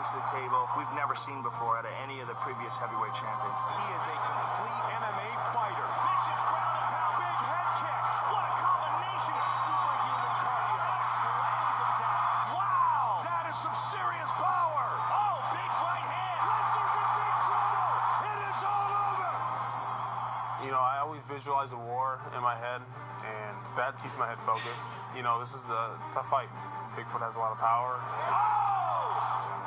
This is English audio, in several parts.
brings to the table we've never seen before out of any of the previous heavyweight champions. He is a complete MMA fighter. Vicious ground and pound, big head kick. What a combination of superhuman cardio. Slams him down. Wow, that is some serious power. Oh, big right hand. Lesnar's in big trouble. It is all over. You know, I always visualize a war in my head, and that keeps my head focused. You know, this is a tough fight. Bigfoot has a lot of power.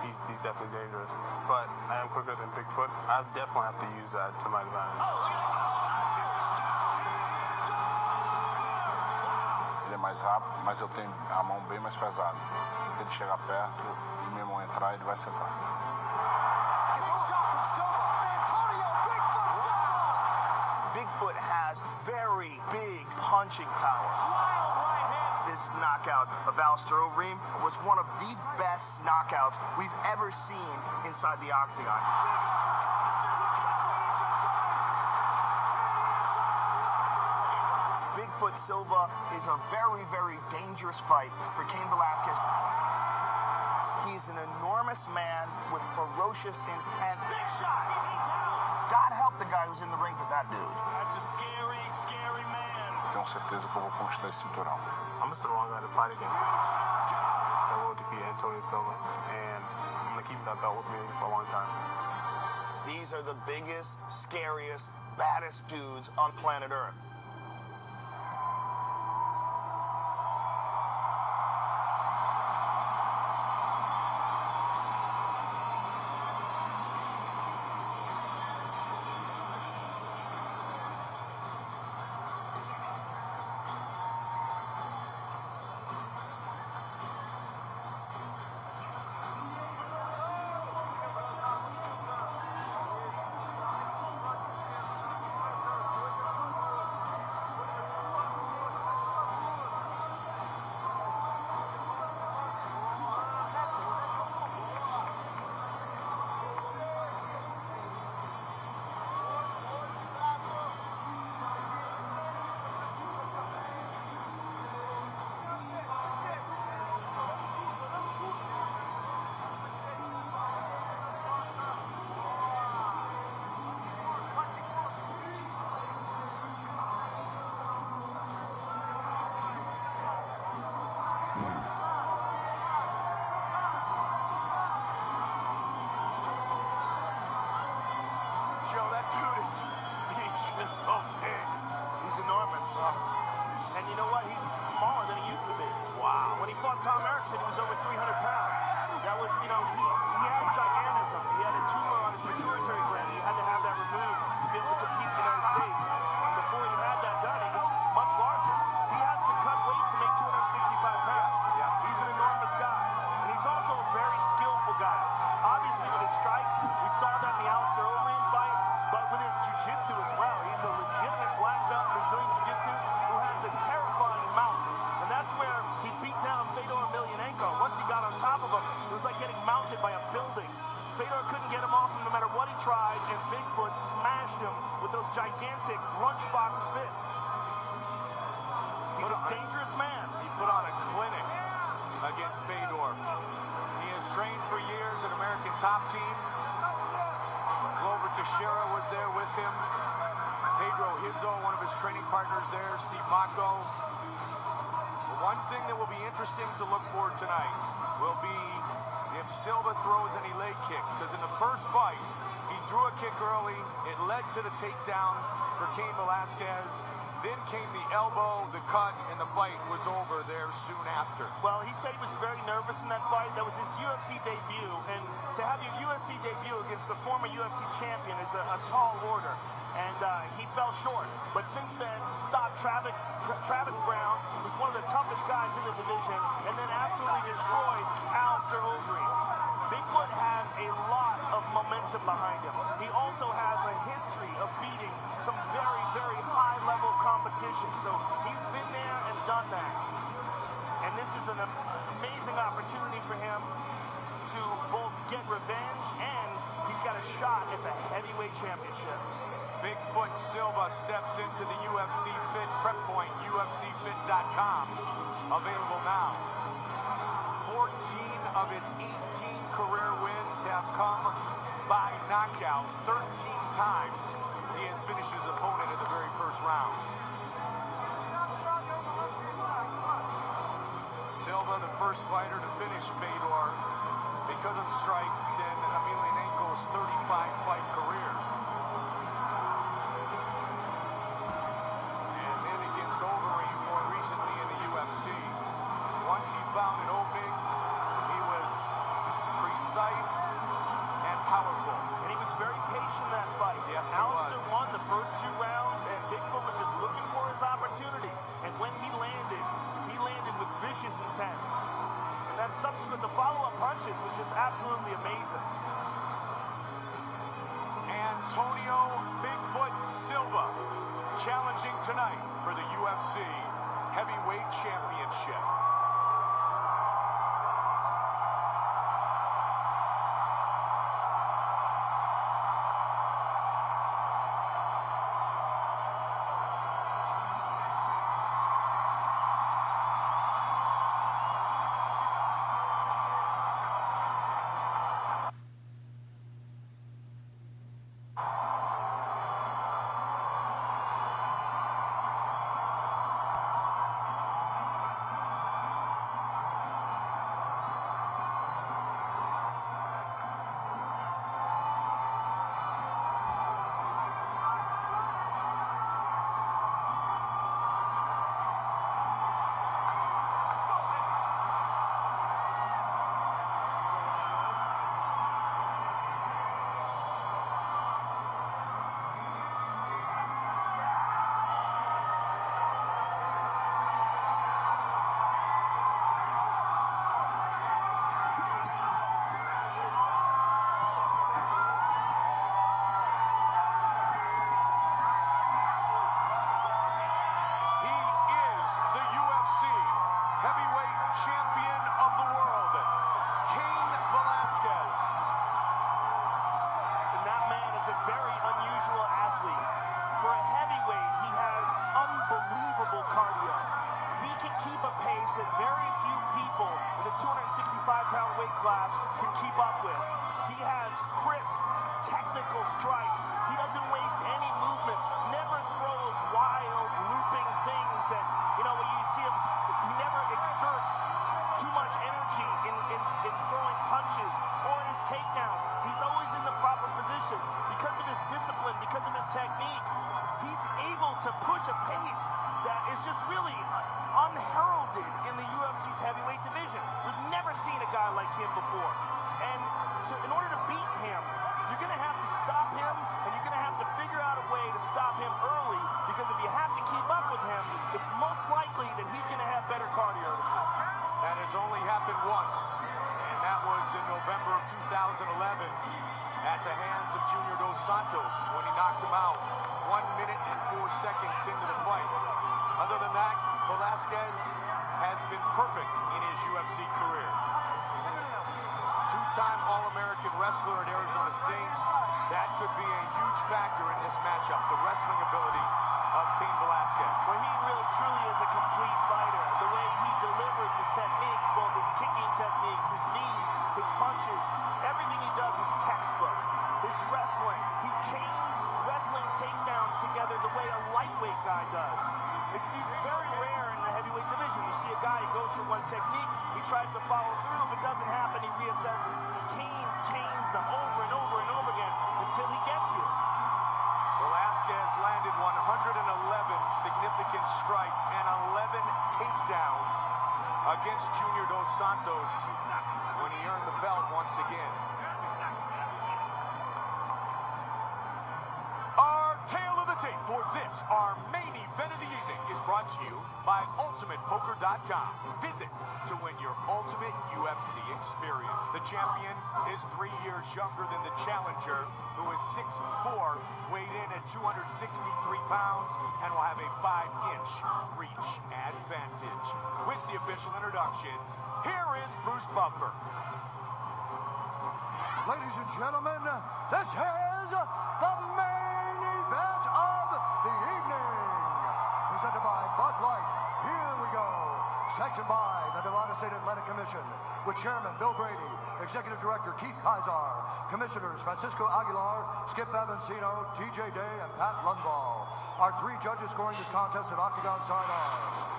He's definitely dangerous. But I am quicker than Bigfoot. I definitely have to use that to my advantage. Ele é mais rápido, mas eu tenho a mão bem mais pesada. Se ele chegar perto e minha mão entrar, ele vai sentar. Big shot from Silva. Antonio, Bigfoot Silva. Bigfoot has very big punching power. Wild right hand. This knockout of Overeem was one of the best knockouts we've ever seen inside the octagon. Bigfoot Silva is a very, very dangerous fight for Cain Velazquez. He's an enormous man with ferocious intent. Big shots. He's out. God help the guy who's in the ring with that dude. That's a scary, scary man. Tenho certeza que eu vou conquistar esse cinturão. I'm just the wrong guy to fight against. I will defeat Antonio Silva, and I'm going to keep that belt with me for a long time. These are the biggest, scariest, baddest dudes on planet Earth. So big. He's enormous. And you know what? He's smaller than he used to be. Wow. When he fought Tom Erickson, he was over 300 pounds. That was, you know, he had gigantism. He had a tumor on his pituitary gland. He had to have that removed to be able to compete in the United States. And before he had that done, he was much larger. He had to cut weight to make 265 pounds. Yeah. He's an enormous guy. And he's also a very skillful guy. Obviously, with his strikes, we saw that in the Overeem fight, but with his jiu-jitsu as well. He's a legitimate black belt in Brazilian jiu-jitsu who has a terrifying mount. And that's where he beat down Fedor Emelianenko. Once he got on top of him, it was like getting mounted by a building. Fedor couldn't get him off him no matter what he tried, and Bigfoot smashed him with those gigantic lunchbox fists. He's a dangerous man. He put on a clinic against Fedor. He has trained for years at American Top Team. Glover Teixeira was there with him. Pedro Hizzo, one of his training partners there. Steve Mocco. The one thing that will be interesting to look for tonight will be if Silva throws any leg kicks. Because in the first fight, he threw a kick early. It led to the takedown for Cain Velazquez. Then came the elbow, the cut, and the fight was over there soon after. Well, he said he was very nervous in that fight. That was his UFC debut. And to have your UFC debut against the former UFC champion is a tall order. And he fell short. But since then, stopped Travis Brown, who's one of the toughest guys in the division, and then absolutely destroyed Overeem. Bigfoot has a lot of momentum behind him. He also has a history of beating some very, very high-level competition. So he's been there and done that. And this is an amazing opportunity for him to both get revenge and he's got a shot at the heavyweight championship. Bigfoot Silva steps into the UFC Fit Prep Point, UFCFit.com. Available now. 14 of his 18 career wins have come by knockout. 13 times he has finished his opponent in the very first round. Silva, the first fighter to finish Fedor because of strikes in Emelianenko's 35-fight career. And then against Overeem more recently in the UFC. Once he found an opening, he was precise and powerful. And he was very patient in that fight. Yes, he Alistair was. won the first 2 rounds, and Bigfoot was just looking for his opportunity. And when he landed with vicious intent. And then subsequent, the follow-up punches was just absolutely amazing. Antonio Bigfoot Silva challenging tonight for the UFC Heavyweight Championship. Heavyweight champion of the world, Cain Velazquez. And that man is a very unusual athlete. For a heavyweight, he has unbelievable cardio. He can keep a pace that very few people in the 265-pound weight class can keep up with. He has crisp, technical strikes. He doesn't waste any movement, never throws wild, looping things that, when you see him, he never exerts too much energy in throwing punches or in his takedowns. He's always in the proper position. Because of his discipline, because of his technique, he's able to push a pace that is just really unheralded in the UFC's heavyweight division. We've never seen a guy like him before. And so in order to beat him, you're going to have to stop him, and you're going to have to figure out a way to stop him early, because if you have to keep up with him, it's most likely that he's going to have better cardio than you. That has only happened once, and that was in November of 2011 at the hands of Junior Dos Santos when he knocked him out 1 minute and 4 seconds into the fight. Other than that, Velazquez has been perfect in his UFC career. 2-time All-American wrestler at Arizona State. That could be a huge factor in this matchup, the wrestling ability of Cain Velazquez. Well, he really truly is a complete fighter. The way he delivers his techniques, both his kicking techniques, his knees, his punches, everything he does is textbook. His wrestling, he chains wrestling takedowns together the way a lightweight guy does. It's very rare in the heavyweight division. You see a guy who goes for one technique, he tries to follow through. If it doesn't happen, he reassesses. Cain chains them over and over and over again until he gets you. Velazquez landed 111 significant strikes and 11 takedowns against Junior Dos Santos when he earned the belt once again. Our tale of the tape for this, our main event of the evening, is brought to you by UltimatePoker.com. Visit to win your ultimate UFC experience. The champion is 3 years younger than the challenger, who is 6'4", weighed in at 263 pounds, and will have a 5-inch reach advantage. With the official introductions, here is Bruce Buffer. Ladies and gentlemen, this is the main event of the evening. Presented by Bud Light. Here we go. Sanctioned by the Nevada State Athletic Commission. with Chairman Bill Brady, Executive Director Keith Kaiser, Commissioners Francisco Aguilar, Skip Avancino, TJ Day, and Pat Lundvall. Our 3 judges scoring this contest at Octagon side are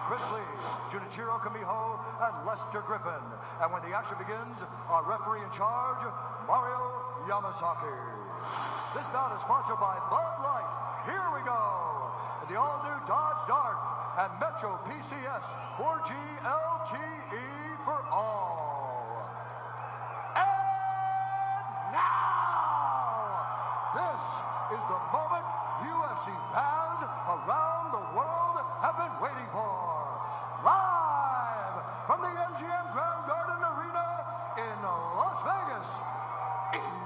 Chris Lee, Junichiro Kamiho, and Lester Griffin. And when the action begins, our referee in charge, Mario Yamasaki. This bout is sponsored by Bud Light. Here we go. The all-new Dodge Dart and Metro PCS 4G LTE for all. And now, this is the moment UFC fans around the world have been waiting for. Live from the MGM Grand Garden Arena in Las Vegas. It's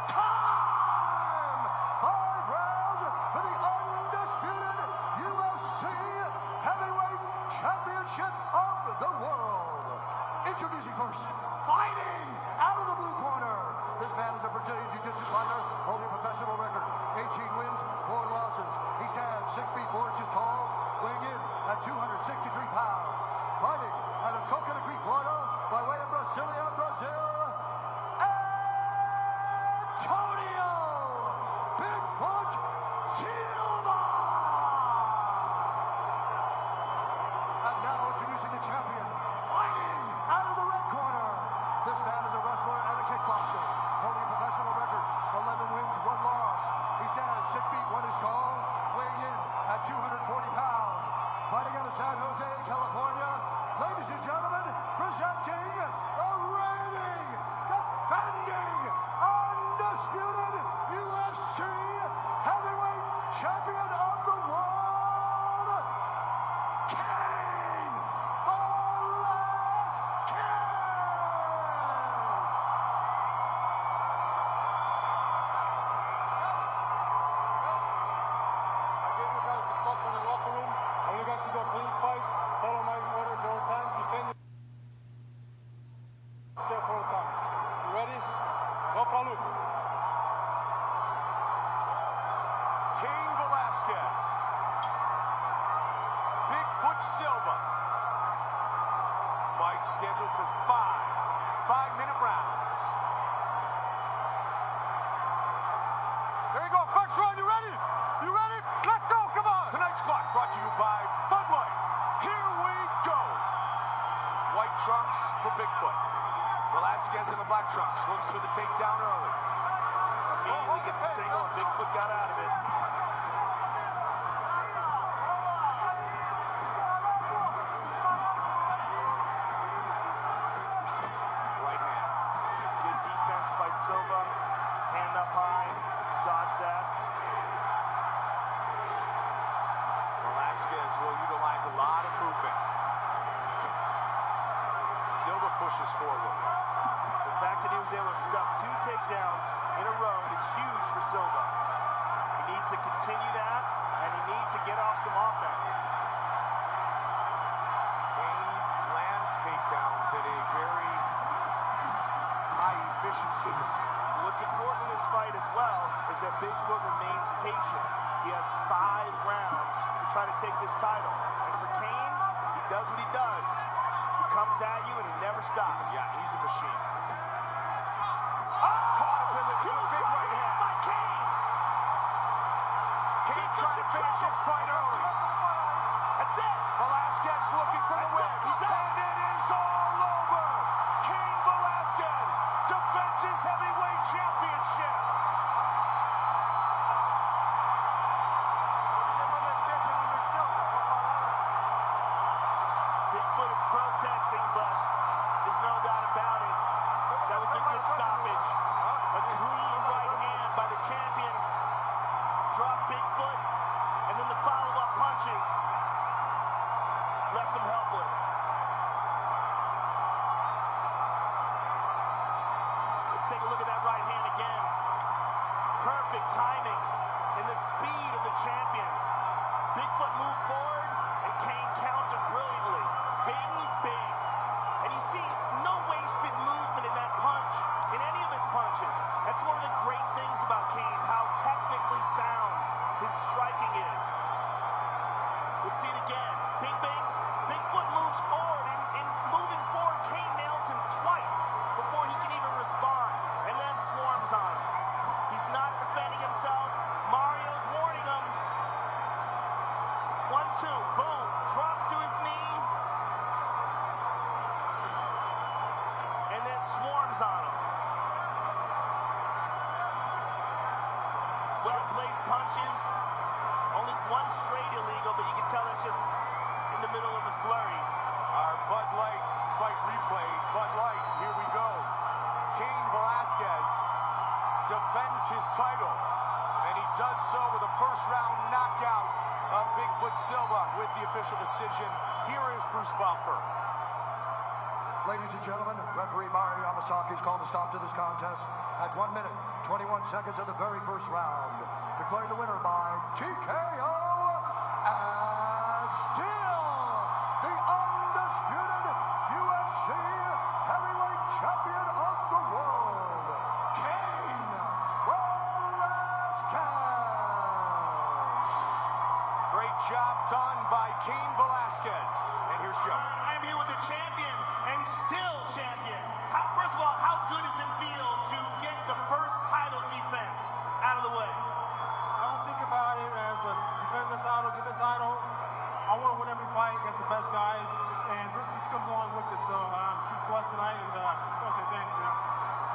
time! 5 rounds for the undisputed UFC Heavyweight Championship of the world. Introducing first, fighting out of the blue corner. This man is a Brazilian Jiu-Jitsu fighter holding a professional record. 18 wins, 4 losses. He stands 6 feet 4 inches tall, weighing in at 263 pounds. Fighting out of Coconut Creek, Florida, by way of Brasilia, Brazil, Antonio Bigfoot Silva! And now introducing the champion, fighting out of the red corner. This man is a wrestler and a kickboxer, holding a professional record, 11 wins, 1 loss. He stands 6 feet 1 inch tall, weighing in at 240 pounds. Fighting out of San Jose, California, ladies and gentlemen, presenting the reigning, defending, undisputed UFC heavyweight champion of the world, Cain Velazquez! I gave you guys the spots in the locker room. I want you guys to go clean fight, follow my orders all the time, defend yourself all the time. You ready? No problem. Cain Velazquez. Bigfoot Silva. Fight scheduled for 5-minute rounds. There you go. First round. You ready? You ready? Let's go. Come on. Tonight's clock brought to you by Bud Light. Here we go. White trunks for Bigfoot. Velazquez in the black trunks. Looks for the takedown early. Immediately gets a single, and Bigfoot got out of it. Right hand. Good defense by Silva. Hand up high. Dodge that. Velazquez will utilize a lot of movement. Silva pushes forward. The fact that he was able to stuff 2 takedowns in a row is huge for Silva. He needs to continue that, and he needs to get off some offense. Cain lands takedowns at a very high efficiency. What's important in this fight as well is that Bigfoot remains patient. He has 5 rounds to try to take this title. And for Cain, he does what he does. He comes at you and he never stops. Yeah, he's a machine. Caught him with a big right hand by Cain. Cain trying to finish his fight early. That's it. Velazquez looking for the That's win. it. He's out. And it is all over. Cain Velazquez defends his heavyweight championship. Bigfoot is protesting, but there's no doubt about it. That was a good stoppage. A clean right hand by the champion. Dropped Bigfoot, and then the follow-up punches left him helpless. Let's take a look at that right hand again. Perfect timing and the speed of the champion. Bigfoot moved forward, and Cain countered brilliantly. Bing, bing. And you see no wasted movement in that punch, in any of his punches. That's one of the great things about Cain, how technically sound his striking is. Let's see it again. Bing, bing. 2. Boom. Drops to his knee. And then swarms on him. Well-placed punches. Only one straight illegal, but you can tell that's just in the middle of the flurry. Our Bud Light fight replay. Bud Light, here we go. Cain Velazquez defends his title, and he does so with a first-round knockout of Bigfoot Silva with the official decision. Here is Bruce Buffer. Ladies and gentlemen, referee Mario Yamasaki has called a stop to this contest at 1 minute, 21 seconds of the very first round. Declared the winner by TKO, and still the undisputed UFC heavyweight champion of the world, Cain Velazquez. Great job done by Cain Velazquez. And here's Joe. I'm here with the champion and still champion. First of all, how good does it feel to get the first title defense out of the way? I don't think about it as a defend the title, get the title. I want to win every fight against the best guys, and this just comes along with it. So I'm just blessed tonight, and I just want to say thanks.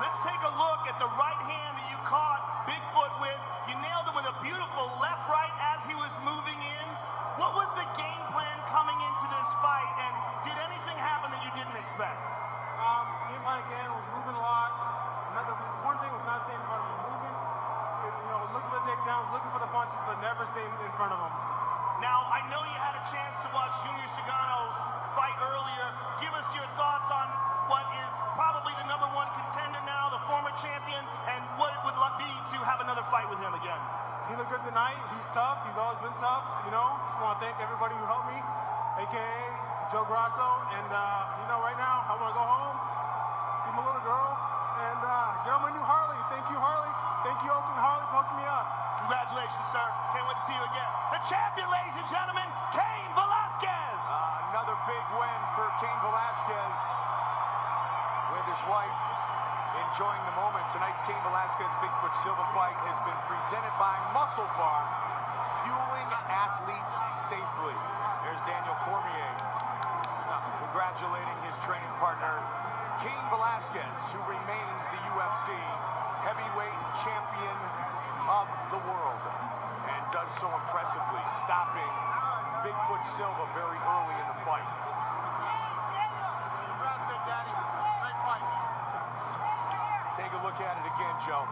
Let's take a look at the right hand that you caught Bigfoot with. You nailed him with a beautiful left-right as he was moving in. What was the game plan coming into this fight, and did anything happen that you didn't expect? Game plan again was moving a lot. The important thing was not staying in front of him. Moving, looking for the takedowns, looking for the punches, but never staying in front of him. Now, I know you had a chance to watch Junior Sagano's fight earlier. Give us your thoughts on what is probably the #1 contender now, the former champion, and what it would be to have another fight with him again. He looked good tonight. He's tough. He's always been tough. Just want to thank everybody who helped me, a.k.a. Joe Grasso. And, right now, I want to go home, see my little girl, and get on my new Harley. Thank you, Harley. Thank you, Oakland Harley, for hooking me up. Congratulations, sir. Can't wait to see you again. The champion, ladies and gentlemen, Cain Velazquez. Another big win for Cain Velazquez with his wife enjoying the moment. Tonight's Cain Velazquez Bigfoot Silva fight has been presented by Muscle Farm, fueling athletes safely. There's Daniel Cormier congratulating his training partner, Cain Velazquez, who remains the UFC heavyweight champion of the world and does so impressively, stopping Bigfoot Silva very early in the fight. Take a look at it again, Joe.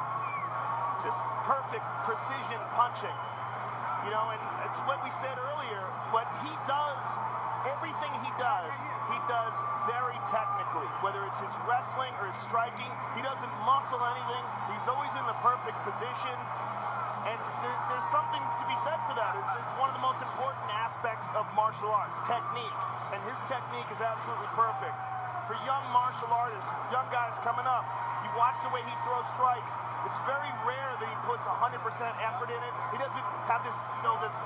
Just perfect precision punching. And it's what we said earlier. What he does, everything he does very technically. Whether it's his wrestling or his striking, he doesn't muscle anything. He's always in the perfect position. And there's something to be said for that. It's one of the most important aspects of martial arts, technique. And his technique is absolutely perfect. For young martial artists, young guys coming up, you watch the way he throws strikes. It's very rare that he puts 100% effort in it. He doesn't have this, this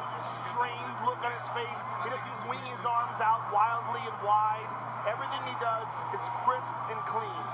strained look on his face. He doesn't swing his arms out wildly and wide. Everything he does is crisp and clean.